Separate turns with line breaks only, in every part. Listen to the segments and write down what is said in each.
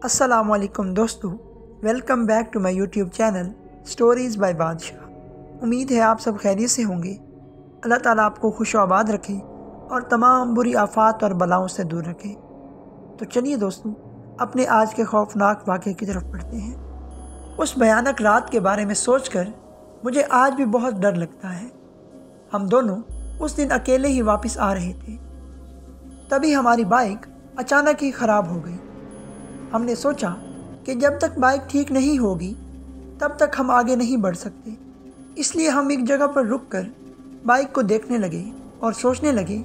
السلام علیکم دوستو، welcome back to my YouTube channel stories by Badshah. امید ہے آپ سب خیریت سے ہوں گے۔ اللہ تعالیٰ آپ کو خوش و آباد رکھے اور تمام بری آفات اور بلاؤں سے دور رکھے۔ تو چلیے دوستو، اپنے آج کے خوفناک واقعے کی طرف بڑھتے ہیں۔ اس بھیانک رات کے بارے میں سوچ کر مجھے آج بھی بہت ڈر لگتا ہے۔ ہم دونوں اس دن اکیلے ہی واپس آ رہے تھے، تبھی ہماری بائک اچانک ہی خراب ہو گئی۔ ہم نے سوچا کہ جب تک بائک ٹھیک نہیں ہوگی تب تک ہم آگے نہیں بڑھ سکتے، اس لیے ہم ایک جگہ پر رک کر بائک کو دیکھنے لگے اور سوچنے لگے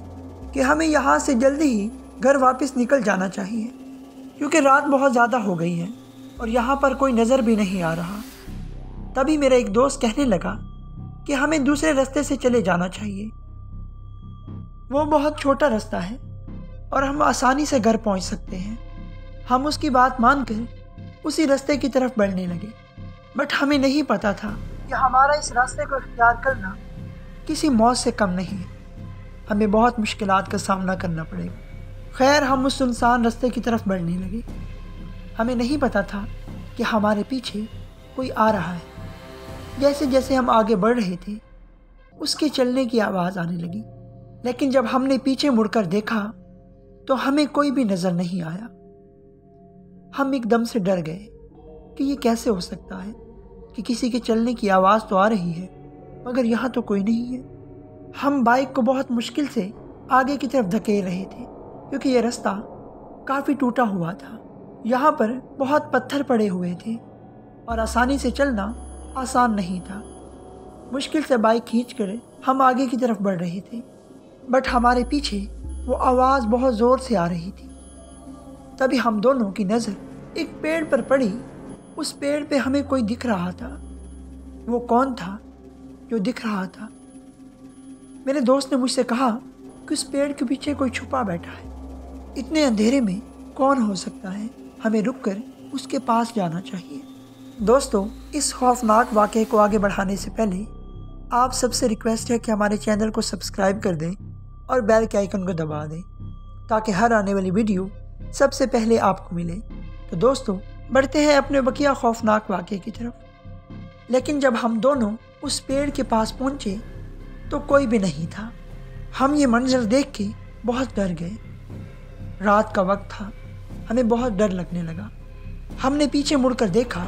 کہ ہمیں یہاں سے جلدی ہی گھر واپس نکل جانا چاہیے، کیونکہ رات بہت زیادہ ہو گئی ہے اور یہاں پر کوئی نظر بھی نہیں آ رہا۔ تبھی میرا ایک دوست کہنے لگا کہ ہمیں دوسرے راستے سے چلے جانا چاہیے، وہ بہت چھوٹا راستہ ہے اور ہم آسانی سے گھر پہنچ سکتے ہیں۔ ہم اس کی بات مان کر اسی راستے کی طرف بڑھنے لگے، بٹ ہمیں نہیں پتا تھا کہ ہمارا اس راستے کو اختیار کرنا کسی موت سے کم نہیں ہے، ہمیں بہت مشکلات کا سامنا کرنا پڑے گا۔ خیر، ہم اس سنسان راستے کی طرف بڑھنے لگے۔ ہمیں نہیں پتا تھا کہ ہمارے پیچھے کوئی آ رہا ہے۔ جیسے جیسے ہم آگے بڑھ رہے تھے اس کے چلنے کی آواز آنے لگی، لیکن جب ہم نے پیچھے مڑ کر دیکھا تو ہمیں کوئی بھی نظر نہیں آیا۔ ہم ایک دم سے ڈر گئے کہ یہ کیسے ہو سکتا ہے کہ کسی کے چلنے کی آواز تو آ رہی ہے مگر یہاں تو کوئی نہیں ہے۔ ہم بائک کو بہت مشکل سے آگے کی طرف دھکیل رہے تھے، کیونکہ یہ راستہ کافی ٹوٹا ہوا تھا، یہاں پر بہت پتھر پڑے ہوئے تھے اور آسانی سے چلنا آسان نہیں تھا۔ مشکل سے بائک کھینچ کر ہم آگے کی طرف بڑھ رہے تھے، بٹ ہمارے پیچھے وہ آواز بہت زور سے آ رہی تھی۔ تبھی ہم دونوں کی نظر ایک پیڑ پر پڑی۔ اس پیڑ پہ ہمیں کوئی دکھ رہا تھا۔ وہ کون تھا جو دکھ رہا تھا؟ میرے دوست نے مجھ سے کہا کہ اس پیڑ کے پیچھے کوئی چھپا بیٹھا ہے۔ اتنے اندھیرے میں کون ہو سکتا ہے؟ ہمیں رک کر اس کے پاس جانا چاہیے۔ دوستو، اس خوفناک واقعے کو آگے بڑھانے سے پہلے آپ سب سے ریکویسٹ ہے کہ ہمارے چینل کو سبسکرائب کر دیں اور بیل کے آئیکن کو دبا دیں تاکہ ہر آنے والی ویڈیو سب سے پہلے آپ کو ملے۔ تو دوستو، بڑھتے ہیں اپنے بقیہ خوفناک واقعے کی طرف۔ لیکن جب ہم دونوں اس پیڑ کے پاس پہنچے تو کوئی بھی نہیں تھا۔ ہم یہ منظر دیکھ کے بہت ڈر گئے۔ رات کا وقت تھا، ہمیں بہت ڈر لگنے لگا۔ ہم نے پیچھے مڑ کر دیکھا،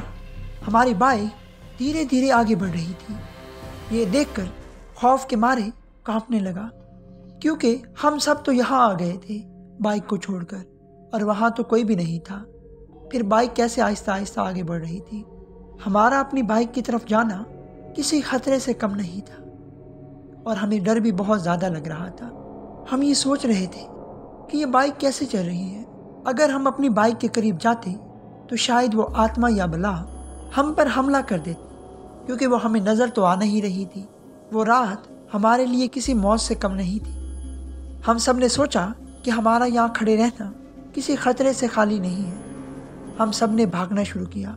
ہماری بائک دھیرے دھیرے آگے بڑھ رہی تھی۔ یہ دیکھ کر خوف کے مارے کانپنے لگا، کیونکہ ہم سب تو یہاں آ گئے تھے بائک کو چھوڑ کر، اور وہاں تو کوئی بھی نہیں تھا۔ پھر بائک کیسے آہستہ آہستہ آگے بڑھ رہی تھی؟ ہمارا اپنی بائک کی طرف جانا کسی خطرے سے کم نہیں تھا اور ہمیں ڈر بھی بہت زیادہ لگ رہا تھا۔ ہم یہ سوچ رہے تھے کہ یہ بائک کیسے چل رہی ہے؟ اگر ہم اپنی بائک کے قریب جاتے تو شاید وہ آتما یا بلا ہم پر حملہ کر دیتی، کیونکہ وہ ہمیں نظر تو آ نہیں رہی تھی۔ وہ رات ہمارے لیے کسی موت سے کم نہیں تھی۔ ہم سب نے سوچا کہ ہمارا یہاں کھڑے رہنا کسی خطرے سے خالی نہیں ہے۔ ہم سب نے بھاگنا شروع کیا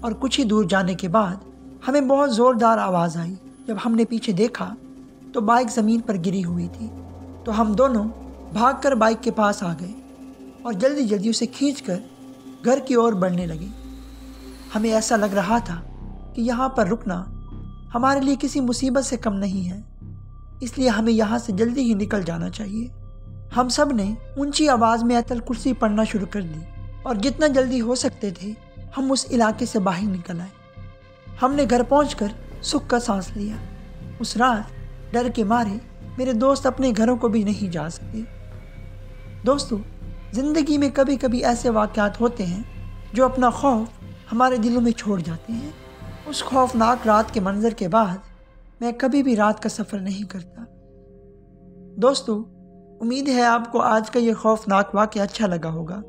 اور کچھ ہی دور جانے کے بعد ہمیں بہت زوردار آواز آئی۔ جب ہم نے پیچھے دیکھا تو بائک زمین پر گری ہوئی تھی، تو ہم دونوں بھاگ کر بائک کے پاس آ گئے اور جلدی جلدی اسے کھینچ کر گھر کی اور بڑھنے لگے۔ ہمیں ایسا لگ رہا تھا کہ یہاں پر رکنا ہمارے لیے کسی مصیبت سے کم نہیں ہے، اس لیے ہمیں یہاں سے جلدی ہی نکل جانا چاہیے۔ ہم سب نے اونچی آواز میں آیت الکرسی پڑھنا شروع کر دی اور جتنا جلدی ہو سکتے تھے ہم اس علاقے سے باہر نکل آئے۔ ہم نے گھر پہنچ کر سکھ کا سانس لیا۔ اس رات ڈر کے مارے میرے دوست اپنے گھروں کو بھی نہیں جا سکے۔ دوستو، زندگی میں کبھی کبھی ایسے واقعات ہوتے ہیں جو اپنا خوف ہمارے دلوں میں چھوڑ جاتے ہیں۔ اس خوفناک رات کے منظر کے بعد میں کبھی بھی رات کا سفر نہیں کرتا۔ دوستو، امید ہے آپ کو آج کا یہ خوفناک واقعہ اچھا لگا ہوگا۔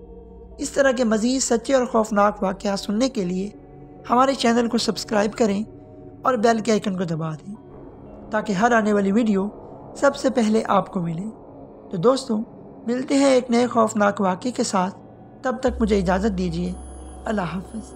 اس طرح کے مزید سچے اور خوفناک واقعات سننے کے لیے ہمارے چینل کو سبسکرائب کریں اور بیل کے آئیکن کو دبا دیں تاکہ ہر آنے والی ویڈیو سب سے پہلے آپ کو ملے۔ تو دوستو، ملتے ہیں ایک نئے خوفناک واقعے کے ساتھ، تب تک مجھے اجازت دیجیے۔ اللہ حافظ۔